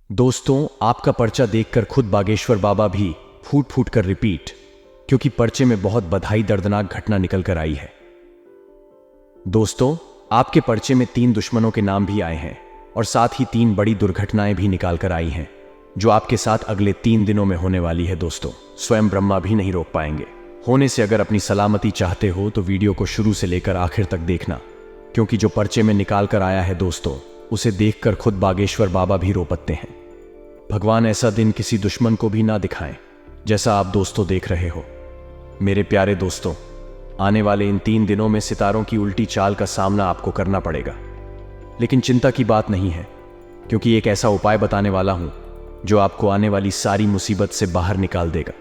दोस्तों, आपका पर्चा देखकर खुद बागेश्वर बाबा भी फूट फूट कर रिपीट, क्योंकि पर्चे में बहुत बधाई दर्दनाक घटना निकल कर आई है। दोस्तों, आपके पर्चे में 3 दुश्मनों के नाम भी आए हैं और साथ ही 3 बड़ी दुर्घटनाएं भी निकाल कर आई हैं, जो आपके साथ अगले 3 दिनों में होने वाली है। दोस्तों, स्वयं ब्रह्मा भी नहीं रोक पाएंगे। होने से अगर अपनी सलामती चाहते हो तो वीडियो को शुरू से लेकर आखिर तक देखना, क्योंकि जो पर्चे में निकाल कर आया है दोस्तों, उसे देखकर खुद बागेश्वर बाबा भी रो पड़ते हैं। भगवान ऐसा दिन किसी दुश्मन को भी ना दिखाएं, जैसा आप दोस्तों देख रहे हो। मेरे प्यारे दोस्तों, आने वाले इन 3 दिनों में सितारों की उल्टी चाल का सामना आपको करना पड़ेगा। लेकिन चिंता की बात नहीं है, क्योंकि एक ऐसा उपाय बताने वाला हूं जो आपको आने वाली सारी मुसीबत से बाहर निकाल देगा,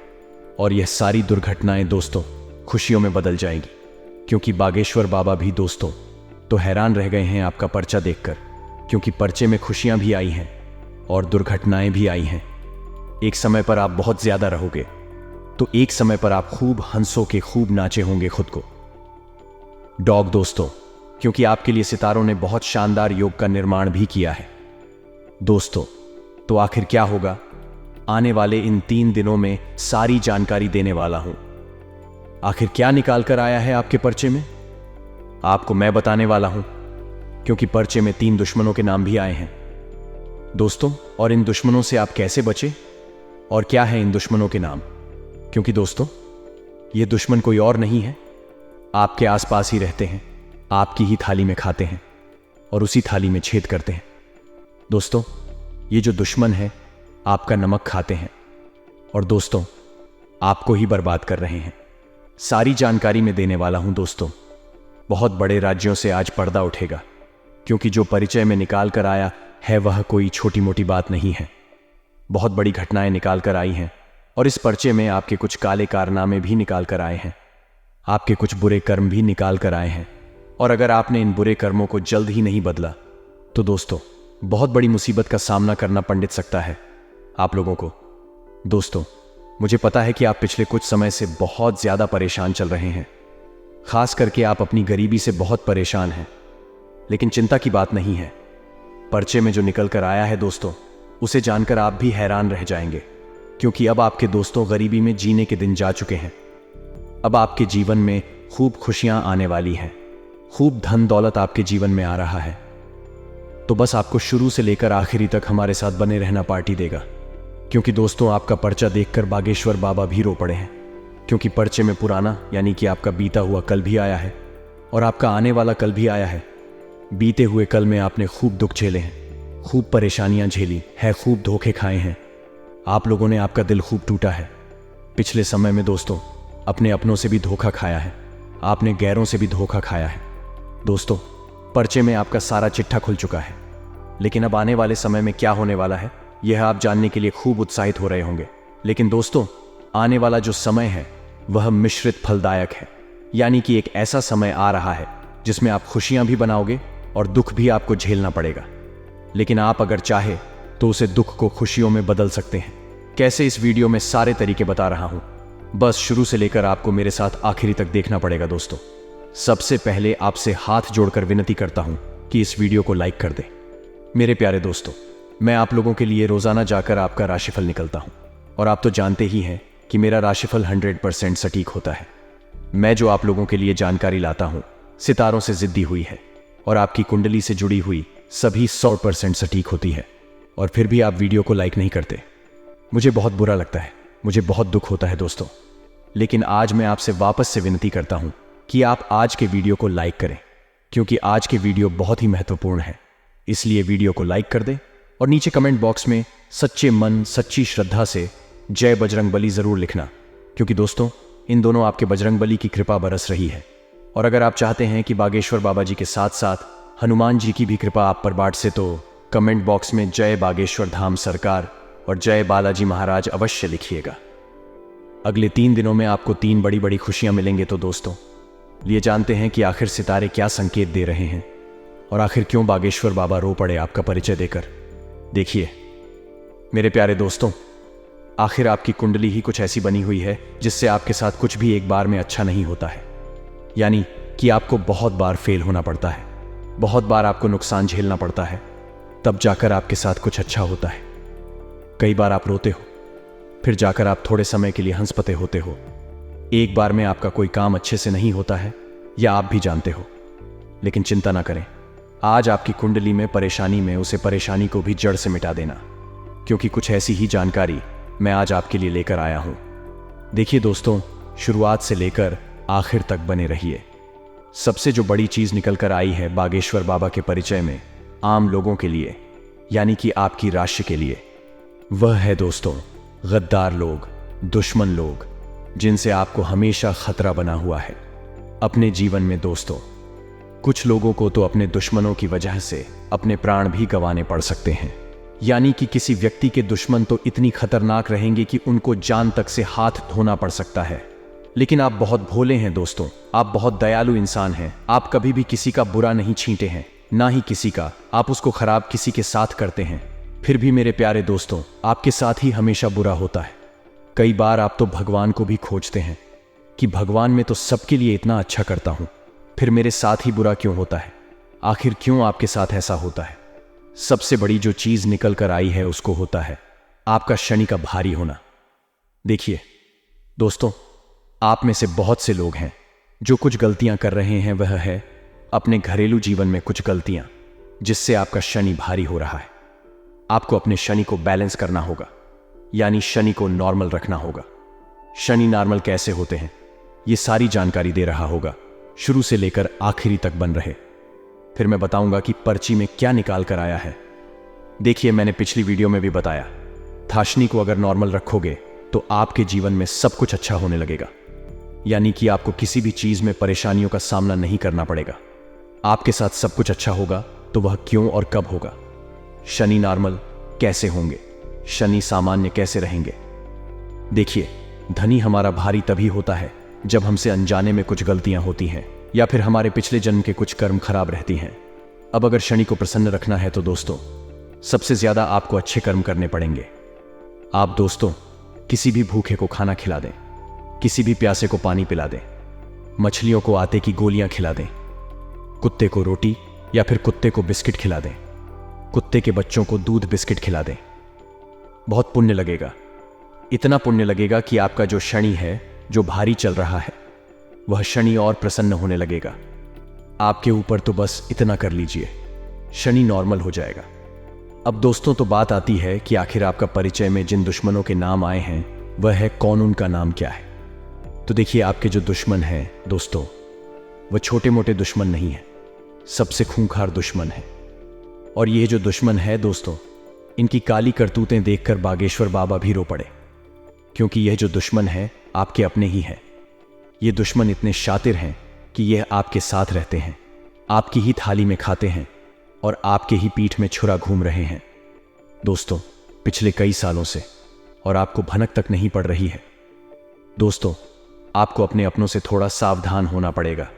और यह सारी दुर्घटनाएं दोस्तों खुशियों में बदल जाएंगी। क्योंकि बागेश्वर बाबा भी दोस्तों तो हैरान रह गए हैं आपका पर्चा देखकर, क्योंकि पर्चे में खुशियां भी आई हैं और दुर्घटनाएं भी आई हैं। एक समय पर आप बहुत ज्यादा रहोगे, तो एक समय पर आप खूब हंसों के खूब नाचे होंगे खुद को। डॉग दोस्तों, क्योंकि आपके लिए सितारों ने बहुत शानदार योग का निर्माण भी किया है। दोस्तों, तो आखिर क्या होगा, आने वाले इन 3 दिनों में सारी जानकारी देने वाला हूं। आखिर क्या निकाल कर आया है आपके पर्चे में, आपको मैं बताने वाला हूं, क्योंकि पर्चे में 3 दुश्मनों के नाम भी आए हैं दोस्तों। और इन दुश्मनों से आप कैसे बचे और क्या है इन दुश्मनों के नाम, क्योंकि दोस्तों ये दुश्मन कोई और नहीं है, आपके आसपास ही रहते हैं, आपकी ही थाली में खाते हैं और उसी थाली में छेद करते हैं। दोस्तों, ये जो दुश्मन है आपका नमक खाते हैं और दोस्तों आपको ही बर्बाद कर रहे हैं। सारी जानकारी में देने वाला हूं दोस्तों। बहुत बड़े राज्यों से आज पर्दा उठेगा, क्योंकि जो परिचय में निकाल कर आया है वह कोई छोटी मोटी बात नहीं है। बहुत बड़ी घटनाएं निकाल कर आई हैं, और इस पर्चे में आपके कुछ काले कारनामे भी निकाल कर आए हैं, आपके कुछ बुरे कर्म भी निकाल कर आए हैं। और अगर आपने इन बुरे कर्मों को जल्द ही नहीं बदला तो दोस्तों बहुत बड़ी मुसीबत का सामना करना पंडित सकता है आप लोगों को। दोस्तों, मुझे पता है कि आप पिछले कुछ समय से बहुत ज्यादा परेशान चल रहे हैं, खास करके आप अपनी गरीबी से बहुत परेशान हैं। लेकिन चिंता की बात नहीं है, पर्चे में जो निकल कर आया है दोस्तों, उसे जानकर आप भी हैरान रह जाएंगे, क्योंकि अब आपके दोस्तों गरीबी में जीने के दिन जा चुके हैं। अब आपके जीवन में खूब खुशियां आने वाली हैं, खूब धन दौलत आपके जीवन में आ रहा है। तो बस आपको शुरू से लेकर आखिरी तक हमारे साथ बने रहना पार्टी देगा, क्योंकि दोस्तों आपका पर्चा देखकर बागेश्वर बाबा भी रो पड़े हैं। क्योंकि पर्चे में पुराना यानी कि आपका बीता हुआ कल भी आया है और आपका आने वाला कल भी आया है। बीते हुए कल में आपने खूब दुख झेले हैं, खूब परेशानियां झेली है, खूब धोखे खाए हैं। आप लोगों ने आपका दिल खूब टूटा है। पिछले समय में दोस्तों अपने अपनों से भी धोखा खाया है, आपने गैरों से भी धोखा खाया है। दोस्तों, पर्चे में आपका सारा चिट्ठा खुल चुका है, लेकिन अब आने वाले समय में क्या होने वाला है यह आप जानने के लिए खूब उत्साहित हो रहे होंगे। लेकिन दोस्तों, आने वाला जो समय है वह मिश्रित फलदायक है, यानी कि एक ऐसा समय आ रहा है जिसमें आप खुशियां भी बनाओगे और दुख भी आपको झेलना पड़ेगा। लेकिन आप अगर चाहे तो उसे दुख को खुशियों में बदल सकते हैं। कैसे, इस वीडियो में सारे तरीके बता रहा हूं, बस शुरू से लेकर आपको मेरे साथ आखिरी तक देखना पड़ेगा। दोस्तों, सबसे पहले आपसे हाथ जोड़कर विनती करता हूं कि इस वीडियो को लाइक कर दें। मेरे प्यारे दोस्तों, मैं आप लोगों के लिए रोजाना जाकर आपका राशिफल निकलता हूं, और आप तो जानते ही हैं कि मेरा राशिफल 100% सटीक होता है। मैं जो आप लोगों के लिए जानकारी लाता हूं सितारों से जिद्दी हुई है, और आपकी कुंडली से जुड़ी हुई सभी 100% सटीक होती है। और फिर भी आप वीडियो को लाइक नहीं करते, मुझे बहुत बुरा लगता है, मुझे बहुत दुख होता है दोस्तों। लेकिन आज मैं आपसे वापस से विनती करता हूं कि आप आज के वीडियो को लाइक करें, क्योंकि आज के वीडियो बहुत ही महत्वपूर्ण है। इसलिए वीडियो को लाइक कर दें और नीचे कमेंट बॉक्स में सच्चे मन सच्ची श्रद्धा से जय बजरंगबली जरूर लिखना, क्योंकि दोस्तों इन दोनों आपके बजरंगबली की कृपा बरस रही है। और अगर आप चाहते हैं कि बागेश्वर बाबा जी के साथ साथ हनुमान जी की भी कृपा आप पर बांट से, तो कमेंट बॉक्स में जय बागेश्वर धाम सरकार और जय बालाजी महाराज अवश्य लिखिएगा। अगले 3 दिनों में आपको 3 बड़ी बड़ी खुशियां मिलेंगे। तो दोस्तों, लिए जानते हैं कि आखिर सितारे क्या संकेत दे रहे हैं और आखिर क्यों बागेश्वर बाबा रो पड़े आपका परिचय देकर। देखिए मेरे प्यारे दोस्तों, आखिर आपकी कुंडली ही कुछ ऐसी बनी हुई है जिससे आपके साथ कुछ भी एक बार में अच्छा नहीं होता है, यानी कि आपको बहुत बार फेल होना पड़ता है, बहुत बार आपको नुकसान झेलना पड़ता है, तब जाकर आपके साथ कुछ अच्छा होता है। कई बार आप रोते हो, फिर जाकर आप थोड़े समय के लिए हंस पते होते हो। एक बार में आपका कोई काम अच्छे से नहीं होता है, या आप भी जानते हो। लेकिन चिंता ना करें, आज आपकी कुंडली में परेशानी में उसे परेशानी को भी जड़ से मिटा देना, क्योंकि कुछ ऐसी ही जानकारी मैं आज आपके लिए लेकर आया हूं। देखिए दोस्तों, शुरुआत से लेकर आखिर तक बने रहिए। सबसे जो बड़ी चीज निकल कर आई है बागेश्वर बाबा के परिचय में, आम लोगों के लिए, यानी कि आपकी राशि के लिए, वह है दोस्तों गद्दार लोग, दुश्मन लोग, जिनसे आपको हमेशा खतरा बना हुआ है अपने जीवन में। दोस्तों, कुछ लोगों को तो अपने दुश्मनों की वजह से अपने प्राण भी गंवाने पड़ सकते हैं। यानी कि किसी व्यक्ति के दुश्मन तो इतनी खतरनाक रहेंगे कि उनको जान तक से हाथ धोना पड़ सकता है। लेकिन आप बहुत भोले हैं दोस्तों, आप बहुत दयालु इंसान हैं। आप कभी भी किसी का बुरा नहीं छींटे हैं, ना ही किसी का आप उसको खराब किसी के साथ करते हैं। फिर भी मेरे प्यारे दोस्तों, आपके साथ ही हमेशा बुरा होता है। कई बार आप तो भगवान को भी खोजते हैं कि भगवान मैं तो सबके लिए इतना अच्छा करता हूं, फिर मेरे साथ ही बुरा क्यों होता है? आखिर क्यों आपके साथ ऐसा होता है? सबसे बड़ी जो चीज निकल कर आई है उसको होता है आपका शनि का भारी होना। देखिए दोस्तों, आप में से बहुत से लोग हैं जो कुछ गलतियां कर रहे हैं। वह है अपने घरेलू जीवन में कुछ गलतियां, जिससे आपका शनि भारी हो रहा है। आपको अपने शनि को बैलेंस करना होगा, यानी शनि को नॉर्मल रखना होगा। शनि नॉर्मल कैसे होते हैं, ये सारी जानकारी दे रहा होगा, शुरू से लेकर आखिरी तक बन रहे। फिर मैं बताऊंगा कि पर्ची में क्या निकाल कर आया है। देखिए, मैंने पिछली वीडियो में भी बताया था, शनि को अगर नॉर्मल रखोगे तो आपके जीवन में सब कुछ अच्छा होने लगेगा, यानी कि आपको किसी भी चीज में परेशानियों का सामना नहीं करना पड़ेगा। आपके साथ सब कुछ अच्छा होगा, तो वह क्यों और कब होगा? शनि नॉर्मल कैसे होंगे, शनि सामान्य कैसे रहेंगे? देखिए, धनी हमारा भारी तभी होता है जब हमसे अनजाने में कुछ गलतियां होती हैं, या फिर हमारे पिछले जन्म के कुछ कर्म खराब रहती हैं। अब अगर शनि को प्रसन्न रखना है तो दोस्तों, सबसे ज्यादा आपको अच्छे कर्म करने पड़ेंगे। आप दोस्तों किसी भी भूखे को खाना खिला दें, किसी भी प्यासे को पानी पिला दें, मछलियों को आटे की गोलियां खिला दें, कुत्ते को रोटी या फिर कुत्ते को बिस्किट खिला दें, कुत्ते के बच्चों को दूध बिस्किट खिला दें। बहुत पुण्य लगेगा, इतना पुण्य लगेगा कि आपका जो शनि है, जो भारी चल रहा है, वह शनि और प्रसन्न होने लगेगा आपके ऊपर। तो बस इतना कर लीजिए, शनि नॉर्मल हो जाएगा। अब दोस्तों, तो बात आती है कि आखिर आपका परिचय में जिन दुश्मनों के नाम आए हैं, वह है कौन, उनका नाम क्या है? तो देखिए, आपके जो दुश्मन हैं दोस्तों, वह छोटे मोटे दुश्मन नहीं है, सबसे खूंखार दुश्मन है। और ये जो दुश्मन है दोस्तों, इनकी काली करतूतें देखकर बागेश्वर बाबा भी रो पड़े, क्योंकि यह जो दुश्मन है आपके अपने ही है। ये दुश्मन इतने शातिर हैं कि यह आपके साथ रहते हैं, आपकी ही थाली में खाते हैं और आपके ही पीठ में छुरा घूम रहे हैं दोस्तों, पिछले कई सालों से, और आपको भनक तक नहीं पड़ रही है। दोस्तों, आपको अपने अपनों से थोड़ा सावधान होना पड़ेगा,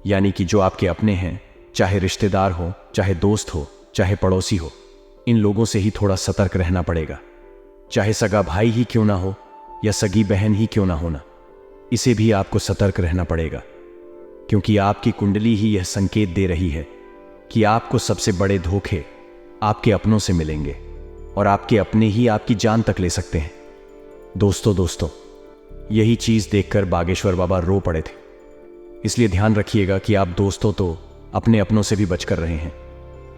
यानी कि जो आपके अपने हैं, चाहे रिश्तेदार हो, चाहे दोस्त हो, चाहे पड़ोसी हो, इन लोगों से ही थोड़ा सतर्क रहना पड़ेगा। चाहे सगा भाई ही क्यों ना हो या सगी बहन ही क्यों ना होना, इसे भी आपको सतर्क रहना पड़ेगा, क्योंकि आपकी कुंडली ही यह संकेत दे रही है कि आपको सबसे बड़े धोखे आपके अपनों से मिलेंगे, और आपके अपने ही आपकी जान तक ले सकते हैं। दोस्तों, यही चीज देखकर बागेश्वर बाबा रो पड़े थे। इसलिए ध्यान रखिएगा कि आप दोस्तों तो अपने अपनों से भी बचकर रहे हैं,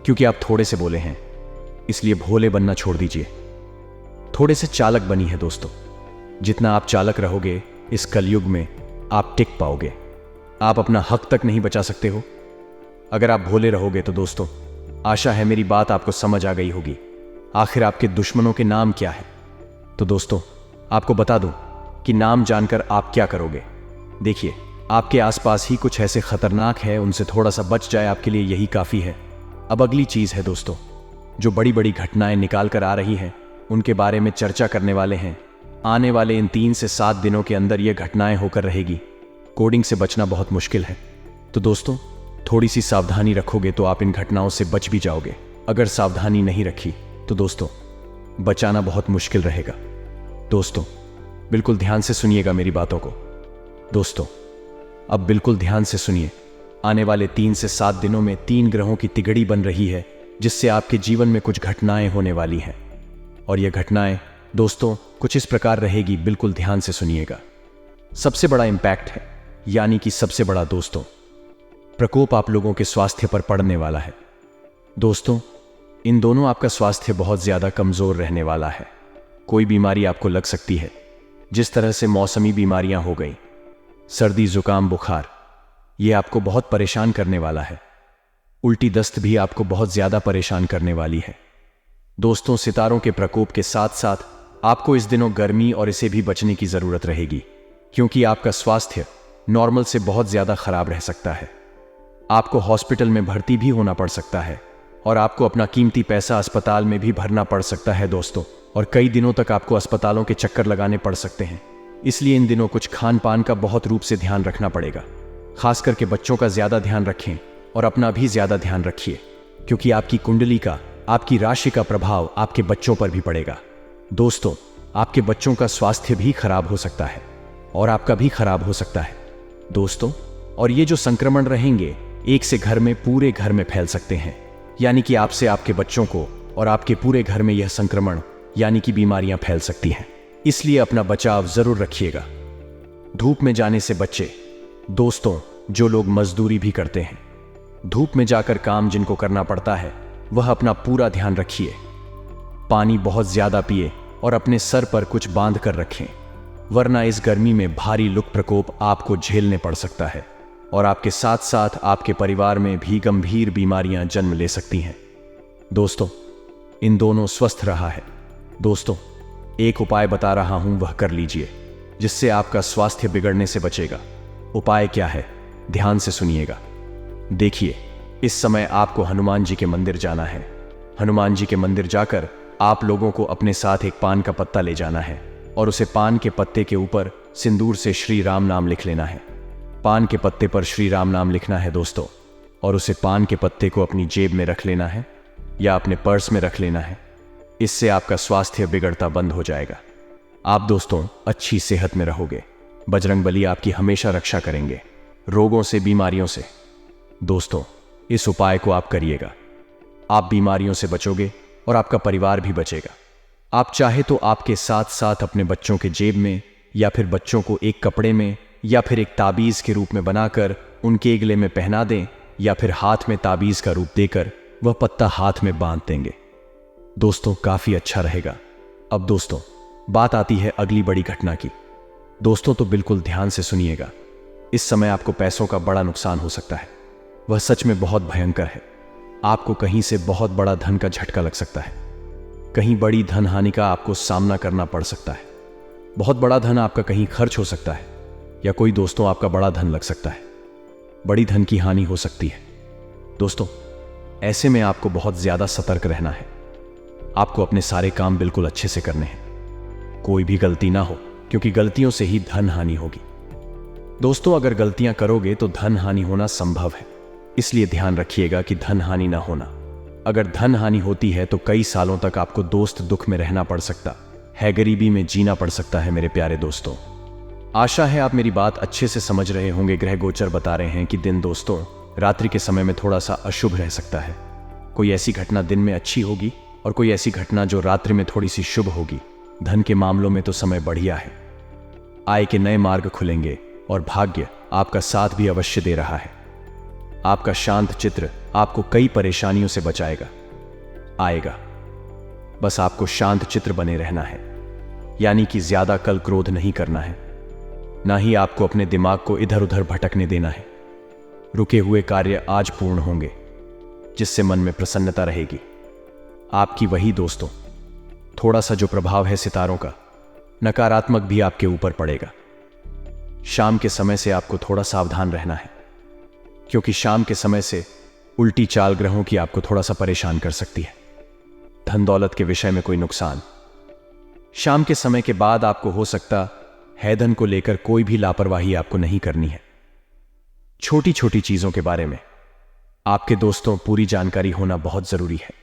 क्योंकि आप थोड़े से बोले हैं, इसलिए भोले बनना छोड़ दीजिए, थोड़े से चालक बनी है दोस्तों। जितना आप चालक रहोगे, इस कलयुग में आप टिक पाओगे। आप अपना हक तक नहीं बचा सकते हो अगर आप भोले रहोगे। तो दोस्तों, आशा है मेरी बात आपको समझ आ गई होगी। आखिर आपके दुश्मनों के नाम क्या है? तो दोस्तों, आपको बता दूं कि नाम जानकर आप क्या करोगे। देखिए, आपके आसपास ही कुछ ऐसे खतरनाक है, उनसे थोड़ा सा बच जाए, आपके लिए यही काफी है। अब अगली चीज है दोस्तों, जो बड़ी बड़ी घटनाएं निकाल कर आ रही हैं, उनके बारे में चर्चा करने वाले हैं। आने वाले इन 3 से 7 दिनों के अंदर ये घटनाएं होकर रहेगी। कोडिंग से बचना बहुत मुश्किल है, तो दोस्तों थोड़ी सी सावधानी रखोगे तो आप इन घटनाओं से बच भी जाओगे। अगर सावधानी नहीं रखी तो दोस्तों बचाना बहुत मुश्किल रहेगा। दोस्तों बिल्कुल ध्यान से सुनिएगा मेरी बातों को। दोस्तों अब बिल्कुल ध्यान से सुनिए। आने वाले 3 से 7 दिनों में 3 ग्रहों की तिगड़ी बन रही है, जिससे आपके जीवन में कुछ घटनाएं होने वाली हैं। और यह घटनाएं दोस्तों कुछ इस प्रकार रहेगी, बिल्कुल ध्यान से सुनिएगा। सबसे बड़ा इंपैक्ट है, यानी कि सबसे बड़ा दोस्तों प्रकोप आप लोगों के स्वास्थ्य पर पड़ने वाला है। दोस्तों इन दोनों आपका स्वास्थ्य बहुत ज्यादा कमजोर रहने वाला है। कोई बीमारी आपको लग सकती है, जिस तरह से मौसमी बीमारियां हो गई, सर्दी, जुकाम, बुखार, यह आपको बहुत परेशान करने वाला है। उल्टी दस्त भी आपको बहुत ज्यादा परेशान करने वाली है। दोस्तों सितारों के प्रकोप के साथ साथ आपको इस दिनों गर्मी और इसे भी बचने की जरूरत रहेगी, क्योंकि आपका स्वास्थ्य नॉर्मल से बहुत ज्यादा खराब रह सकता है। आपको हॉस्पिटल में भर्ती भी होना पड़ सकता है और आपको अपना कीमती पैसा अस्पताल में भी भरना पड़ सकता है दोस्तों, और कई दिनों तक आपको अस्पतालों के चक्कर लगाने पड़ सकते हैं। इसलिए इन दिनों कुछ खान पान का बहुत रूप से ध्यान रखना पड़ेगा। खास करके बच्चों का ज्यादा ध्यान रखें और अपना भी ज्यादा ध्यान रखिए, क्योंकि आपकी कुंडली का, आपकी राशि का प्रभाव आपके बच्चों पर भी पड़ेगा। दोस्तों आपके बच्चों का स्वास्थ्य भी खराब हो सकता है और आपका भी खराब हो सकता है दोस्तों। और ये जो संक्रमण रहेंगे एक से घर में, पूरे घर में फैल सकते हैं, यानी कि आपसे आपके बच्चों को और आपके पूरे घर में यह संक्रमण यानी कि बीमारियां फैल सकती हैं। इसलिए अपना बचाव जरूर रखिएगा। धूप में जाने से बच्चे दोस्तों, जो लोग मजदूरी भी करते हैं, धूप में जाकर काम जिनको करना पड़ता है, वह अपना पूरा ध्यान रखिए। पानी बहुत ज्यादा पिए और अपने सर पर कुछ बांध कर रखें, वरना इस गर्मी में भारी लू प्रकोप आपको झेलने पड़ सकता है और आपके साथ साथ आपके परिवार में भी गंभीर बीमारियां जन्म ले सकती हैं। दोस्तों इन दोनों स्वस्थ रहा है। दोस्तों एक उपाय बता रहा हूं, वह कर लीजिए, जिससे आपका स्वास्थ्य बिगड़ने से बचेगा। उपाय क्या है, ध्यान से सुनिएगा। देखिए इस समय आपको हनुमान जी के मंदिर जाना है। हनुमान जी के मंदिर जाकर आप लोगों को अपने साथ एक पान का पत्ता ले जाना है और उसे पान के पत्ते के ऊपर सिंदूर से श्री राम नाम लिख लेना है। पान के पत्ते पर श्री राम नाम लिखना है दोस्तों, और उसे पान के पत्ते को अपनी जेब में रख लेना है या अपने पर्स में रख लेना है। इससे आपका स्वास्थ्य बिगड़ता बंद हो जाएगा। आप दोस्तों अच्छी सेहत में रहोगे। बजरंगबली आपकी हमेशा रक्षा करेंगे रोगों से, बीमारियों से। दोस्तों इस उपाय को आप करिएगा, आप बीमारियों से बचोगे और आपका परिवार भी बचेगा। आप चाहे तो आपके साथ साथ अपने बच्चों के जेब में या फिर बच्चों को एक कपड़े में या फिर एक ताबीज के रूप में बनाकर उनके गले में पहना दें, या फिर हाथ में ताबीज का रूप देकर वह पत्ता हाथ में बांध देंगे। दोस्तों काफी अच्छा रहेगा। अब दोस्तों बात आती है अगली बड़ी घटना की। दोस्तों तो बिल्कुल ध्यान से सुनिएगा। इस समय आपको पैसों का बड़ा नुकसान हो सकता है, वह सच में बहुत भयंकर है। आपको कहीं से बहुत बड़ा धन का झटका लग सकता है, कहीं बड़ी धन हानि का आपको सामना करना पड़ सकता है। बहुत बड़ा धन आपका कहीं खर्च हो सकता है, या कोई दोस्तों आपका बड़ा धन लग सकता है। बड़ी धन की हानि हो सकती है। दोस्तों ऐसे में आपको बहुत ज्यादा सतर्क रहना है। आपको अपने सारे काम बिल्कुल अच्छे से करने हैं, कोई भी गलती ना हो, क्योंकि गलतियों से ही धन हानि होगी। दोस्तों अगर गलतियां करोगे तो धन हानि होना संभव है, इसलिए ध्यान रखिएगा कि धन हानि ना होना। अगर धन हानि होती है तो कई सालों तक आपको दोस्त दुख में रहना पड़ सकता है, गरीबी में जीना पड़ सकता है। मेरे प्यारे दोस्तों आशा है आप मेरी बात अच्छे से समझ रहे होंगे। ग्रह गोचर बता रहे हैं कि दिन दोस्तों रात्रि के समय में थोड़ा सा अशुभ रह सकता है। कोई ऐसी घटना दिन में अच्छी होगी और कोई ऐसी घटना जो रात्रि में थोड़ी सी शुभ होगी। धन के मामलों में तो समय बढ़िया है, आय के नए मार्ग खुलेंगे और भाग्य आपका साथ भी अवश्य दे रहा है। आपका शांत चित्र आपको कई परेशानियों से बचाएगा, आएगा। बस आपको शांत चित्र बने रहना है, यानी कि ज्यादा कल क्रोध नहीं करना है, ना ही आपको अपने दिमाग को इधर उधर भटकने देना है। रुके हुए कार्य आज पूर्ण होंगे, जिससे मन में प्रसन्नता रहेगी आपकी। वही दोस्तों थोड़ा सा जो प्रभाव है सितारों का, नकारात्मक भी आपके ऊपर पड़ेगा। शाम के समय से आपको थोड़ा सावधान रहना है, क्योंकि शाम के समय से उल्टी चाल ग्रहों की आपको थोड़ा सा परेशान कर सकती है। धन दौलत के विषय में कोई नुकसान। शाम के समय के बाद आपको हो सकता है धन को लेकर कोई भी लापरवाही आपको नहीं करनी है। छोटी छोटी चीजों के बारे में आपके दोस्तों पूरी जानकारी होना बहुत जरूरी है।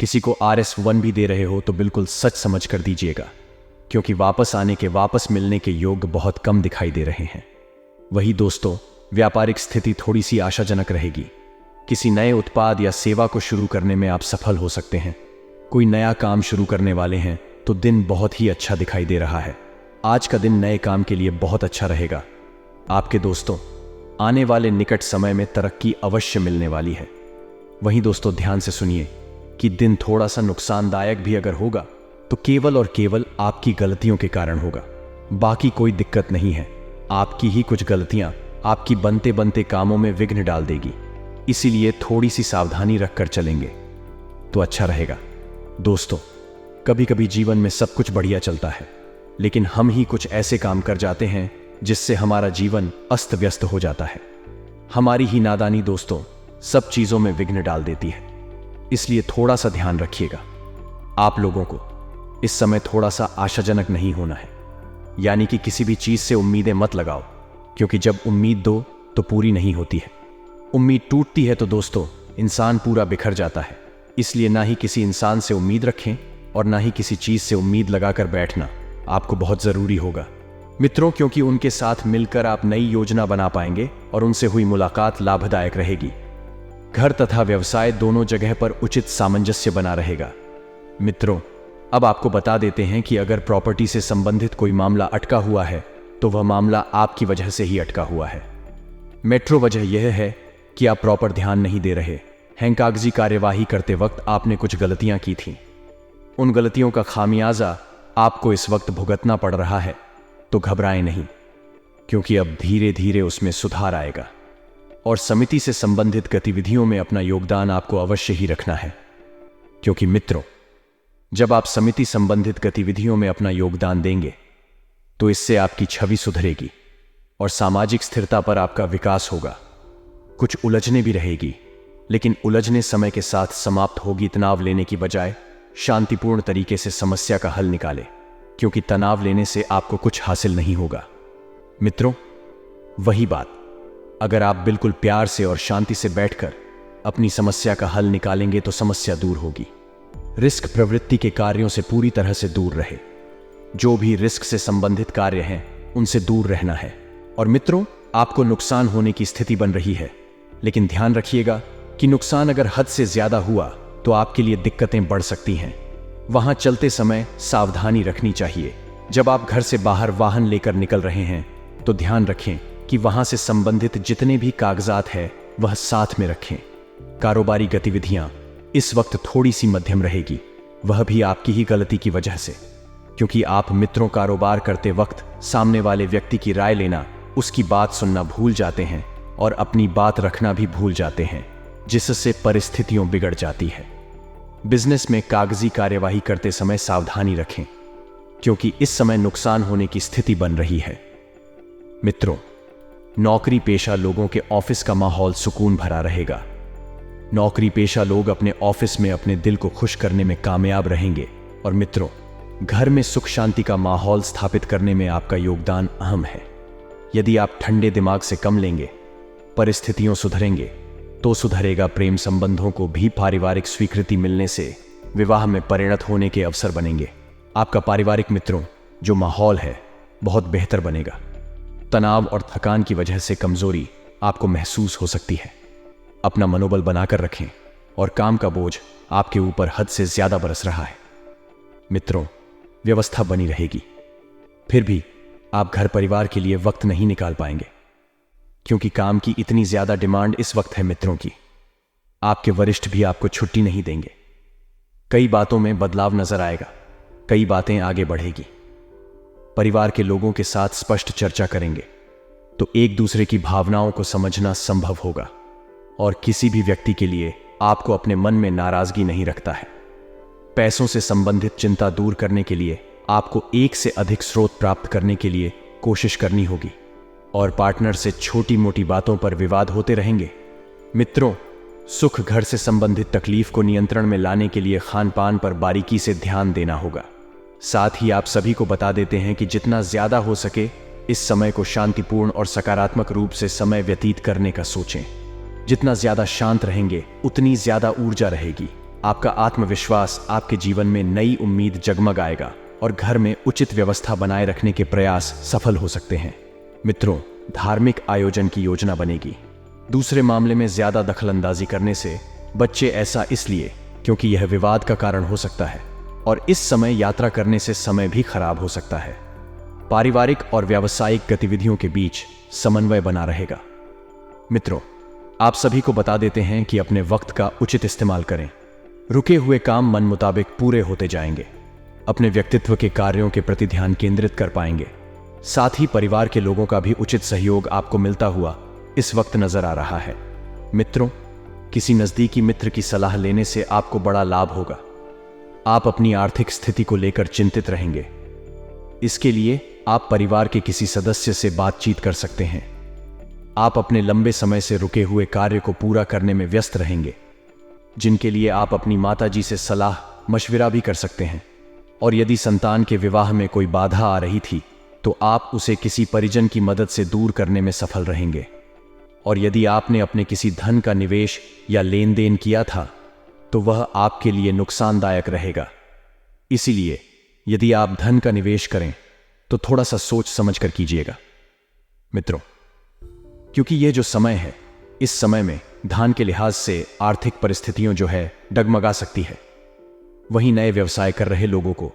किसी को RS1 भी दे रहे हो तो बिल्कुल सच समझ कर दीजिएगा, क्योंकि वापस आने के, वापस मिलने के योग बहुत कम दिखाई दे रहे हैं। वही दोस्तों व्यापारिक स्थिति थोड़ी सी आशाजनक रहेगी। किसी नए उत्पाद या सेवा को शुरू करने में आप सफल हो सकते हैं। कोई नया काम शुरू करने वाले हैं तो दिन बहुत ही अच्छा दिखाई दे रहा है। आज का दिन नए काम के लिए बहुत अच्छा रहेगा। आपके दोस्तों, आने वाले निकट समय में तरक्की अवश्य मिलने वाली है। वहीं दोस्तों, ध्यान से सुनिए कि दिन थोड़ा सा नुकसानदायक भी अगर होगा तो केवल और केवल आपकी गलतियों के कारण होगा। बाकी कोई दिक्कत नहीं है। आपकी ही कुछ गलतियां आपकी बनते बनते कामों में विघ्न डाल देगी, इसीलिए थोड़ी सी सावधानी रखकर चलेंगे तो अच्छा रहेगा। दोस्तों, कभी कभी जीवन में सब कुछ बढ़िया चलता है, लेकिन हम ही कुछ ऐसे काम कर जाते हैं जिससे हमारा जीवन अस्त व्यस्त हो जाता है। हमारी ही नादानी दोस्तों सब चीजों में विघ्न डाल देती है, इसलिए थोड़ा सा ध्यान रखिएगा। आप लोगों को इस समय थोड़ा सा आशाजनक नहीं होना है, यानी कि किसी भी चीज से उम्मीदें मत लगाओ, क्योंकि जब उम्मीद दो तो पूरी नहीं होती है। उम्मीद टूटती है तो दोस्तों इंसान पूरा बिखर जाता है। इसलिए ना ही किसी इंसान से उम्मीद रखें और ना ही किसी चीज से उम्मीद लगाकर बैठना आपको बहुत जरूरी होगा मित्रों, क्योंकि उनके साथ मिलकर आप नई योजना बना पाएंगे और उनसे हुई मुलाकात लाभदायक रहेगी। घर तथा व्यवसाय दोनों जगह पर उचित सामंजस्य बना रहेगा। मित्रों, अब आपको बता देते हैं कि अगर प्रॉपर्टी से संबंधित कोई मामला अटका हुआ है तो वह मामला आपकी वजह से ही अटका हुआ है। मेट्रो वजह यह है कि आप प्रॉपर ध्यान नहीं दे रहे हैं। कागजी कार्यवाही करते वक्त आपने कुछ गलतियां की थीं। उन गलतियों का खामियाजा आपको इस वक्त भुगतना पड़ रहा है, तो घबराएं नहीं, क्योंकि अब धीरे धीरे उसमें सुधार आएगा। और समिति से संबंधित गतिविधियों में अपना योगदान आपको अवश्य ही रखना है, क्योंकि मित्रों, जब आप समिति संबंधित गतिविधियों में अपना योगदान देंगे तो इससे आपकी छवि सुधरेगी और सामाजिक स्थिरता पर आपका विकास होगा। कुछ उलझने भी रहेगी, लेकिन उलझने समय के साथ समाप्त होगी। तनाव लेने की बजाय शांतिपूर्ण तरीके से समस्या का हल निकालें, क्योंकि तनाव लेने से आपको कुछ हासिल नहीं होगा। मित्रों, वही बात अगर आप बिल्कुल प्यार से और शांति से बैठकर अपनी समस्या का हल निकालेंगे तो समस्या दूर होगी। रिस्क प्रवृत्ति के कार्यों से पूरी तरह से दूर रहे। जो भी रिस्क से संबंधित कार्य हैं उनसे दूर रहना है। और मित्रों, आपको नुकसान होने की स्थिति बन रही है, लेकिन ध्यान रखिएगा कि नुकसान अगर हद से ज्यादा हुआ तो आपके लिए दिक्कतें बढ़ सकती हैं। वहां चलते समय सावधानी रखनी चाहिए। जब आप घर से बाहर वाहन लेकर निकल रहे हैं तो ध्यान रखें कि वहां से संबंधित जितने भी कागजात हैं वह साथ में रखें। कारोबारी गतिविधियां इस वक्त थोड़ी सी मध्यम रहेगी, वह भी आपकी ही गलती की वजह से, क्योंकि आप मित्रों कारोबार करते वक्त सामने वाले व्यक्ति की राय लेना, उसकी बात सुनना भूल जाते हैं और अपनी बात रखना भी भूल जाते हैं, जिससे परिस्थितियां बिगड़ जाती है। बिजनेस में कागजी कार्यवाही करते समय सावधानी रखें, क्योंकि इस समय नुकसान होने की स्थिति बन रही है। मित्रों, नौकरी पेशा लोगों के ऑफिस का माहौल सुकून भरा रहेगा। नौकरी पेशा लोग अपने ऑफिस में अपने दिल को खुश करने में कामयाब रहेंगे। और मित्रों, घर में सुख शांति का माहौल स्थापित करने में आपका योगदान अहम है। यदि आप ठंडे दिमाग से कम लेंगे, परिस्थितियों सुधरेंगे तो सुधरेगा प्रेम संबंधों को भी पारिवारिक स्वीकृति मिलने से विवाह में परिणत होने के अवसर बनेंगे। आपका पारिवारिक मित्रों जो माहौल है बहुत बेहतर बनेगा। तनाव और थकान की वजह से कमजोरी आपको महसूस हो सकती है। अपना मनोबल बनाकर रखें और काम का बोझ आपके ऊपर हद से ज्यादा बरस रहा है। मित्रों, व्यवस्था बनी रहेगी, फिर भी आप घर परिवार के लिए वक्त नहीं निकाल पाएंगे, क्योंकि काम की इतनी ज्यादा डिमांड इस वक्त है मित्रों की। आपके वरिष्ठ भी आपको छुट्टी नहीं देंगे। कई बातों में बदलाव नजर आएगा, कई बातें आगे बढ़ेगी। परिवार के लोगों के साथ स्पष्ट चर्चा करेंगे तो एक दूसरे की भावनाओं को समझना संभव होगा और किसी भी व्यक्ति के लिए आपको अपने मन में नाराजगी नहीं रखता है। पैसों से संबंधित चिंता दूर करने के लिए आपको एक से अधिक स्रोत प्राप्त करने के लिए कोशिश करनी होगी और पार्टनर से छोटी मोटी बातों पर विवाद होते रहेंगे। मित्रों, सुख घर से संबंधित तकलीफ को नियंत्रण में लाने के लिए खान पान पर बारीकी से ध्यान देना होगा। साथ ही आप सभी को बता देते हैं कि जितना ज्यादा हो सके इस समय को शांतिपूर्ण और सकारात्मक रूप से समय व्यतीत करने का सोचें। जितना ज्यादा शांत रहेंगे उतनी ज्यादा ऊर्जा रहेगी। आपका आत्मविश्वास आपके जीवन में नई उम्मीद जगमगाएगा और घर में उचित व्यवस्था बनाए रखने के प्रयास सफल हो सकते हैं। मित्रों, धार्मिक आयोजन की योजना बनेगी। दूसरे मामले में ज्यादा दखलंदाजी करने से बच्चे, ऐसा इसलिए क्योंकि यह विवाद का कारण हो सकता है और इस समय यात्रा करने से समय भी खराब हो सकता है। पारिवारिक और व्यावसायिक गतिविधियों के बीच समन्वय बना रहेगा। मित्रों, आप सभी को बता देते हैं कि अपने वक्त का उचित इस्तेमाल करें। रुके हुए काम मन मुताबिक पूरे होते जाएंगे। अपने व्यक्तित्व के कार्यों के प्रति ध्यान केंद्रित कर पाएंगे। साथ ही परिवार के लोगों का भी उचित सहयोग आपको मिलता हुआ इस वक्त नजर आ रहा है। मित्रों, किसी नजदीकी मित्र की सलाह लेने से आपको बड़ा लाभ होगा। आप अपनी आर्थिक स्थिति को लेकर चिंतित रहेंगे। इसके लिए आप परिवार के किसी सदस्य से बातचीत कर सकते हैं। आप अपने लंबे समय से रुके हुए कार्य को पूरा करने में व्यस्त रहेंगे, जिनके लिए आप अपनी माताजी से सलाह मशविरा भी कर सकते हैं। और यदि संतान के विवाह में कोई बाधा आ रही थी तो आप उसे किसी परिजन की मदद से दूर करने में सफल रहेंगे। और यदि आपने अपने किसी धन का निवेश या लेन देन किया था तो वह आपके लिए नुकसानदायक रहेगा। इसीलिए यदि आप धन का निवेश करें तो थोड़ा सा सोच समझ कर कीजिएगा। मित्रों, क्योंकि यह जो समय है, इस समय में धन के लिहाज से आर्थिक परिस्थितियों जो है डगमगा सकती है। वहीं नए व्यवसाय कर रहे लोगों को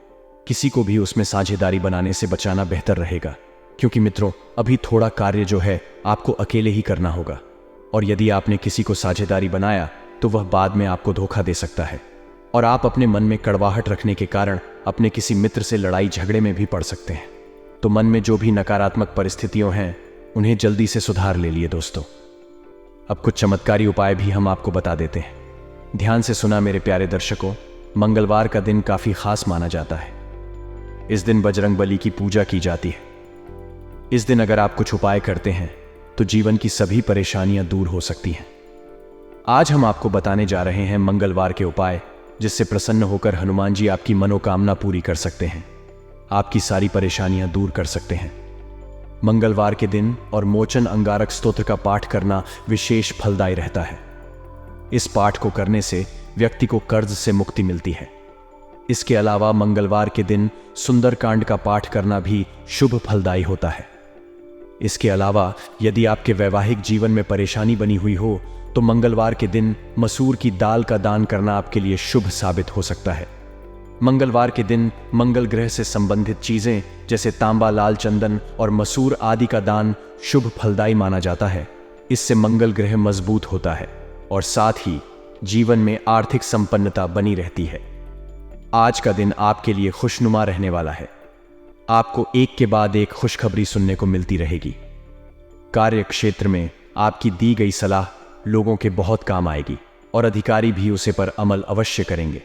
किसी को भी उसमें साझेदारी बनाने से बचाना बेहतर रहेगा, क्योंकि मित्रों अभी थोड़ा कार्य जो है आपको अकेले ही करना होगा। और यदि आपने किसी को साझेदारी बनाया तो वह बाद में आपको धोखा दे सकता है और आप अपने मन में कड़वाहट रखने के कारण अपने किसी मित्र से लड़ाई झगड़े में भी पड़ सकते हैं। तो मन में जो भी नकारात्मक परिस्थितियां हैं उन्हें जल्दी से सुधार ले लिए दोस्तों। अब कुछ चमत्कारी उपाय भी हम आपको बता देते हैं। ध्यान से सुना मेरे प्यारे दर्शकों। मंगलवार का दिन काफी खास माना जाता है। इस दिन बजरंगबली की पूजा की जाती है। इस दिन अगर आप कुछ उपाय करते हैं तो जीवन की सभी परेशानियां दूर हो सकती हैं। आज हम आपको बताने जा रहे हैं मंगलवार के उपाय, जिससे प्रसन्न होकर हनुमान जी आपकी मनोकामना पूरी कर सकते हैं, आपकी सारी परेशानियां दूर कर सकते हैं। मंगलवार के दिन और मोचन अंगारक स्तोत्र का पाठ करना विशेष फलदायी रहता है। इस पाठ को करने से व्यक्ति को कर्ज से मुक्ति मिलती है। इसके अलावा मंगलवार के दिन सुंदरकांड का पाठ करना भी शुभ फलदायी होता है। इसके अलावा यदि आपके वैवाहिक जीवन में परेशानी बनी हुई हो तो मंगलवार के दिन मसूर की दाल का दान करना आपके लिए शुभ साबित हो सकता है। मंगलवार के दिन मंगल ग्रह से संबंधित चीजें जैसे तांबा, लाल चंदन और मसूर आदि का दान शुभ फलदायी माना जाता है। इससे मंगल ग्रह मजबूत होता है और साथ ही जीवन में आर्थिक संपन्नता बनी रहती है। आज का दिन आपके लिए खुशनुमा रहने वाला है। आपको एक के बाद एक खुशखबरी सुनने को मिलती रहेगी। कार्य क्षेत्र में आपकी दी गई सलाह लोगों के बहुत काम आएगी और अधिकारी भी उसे पर अमल अवश्य करेंगे।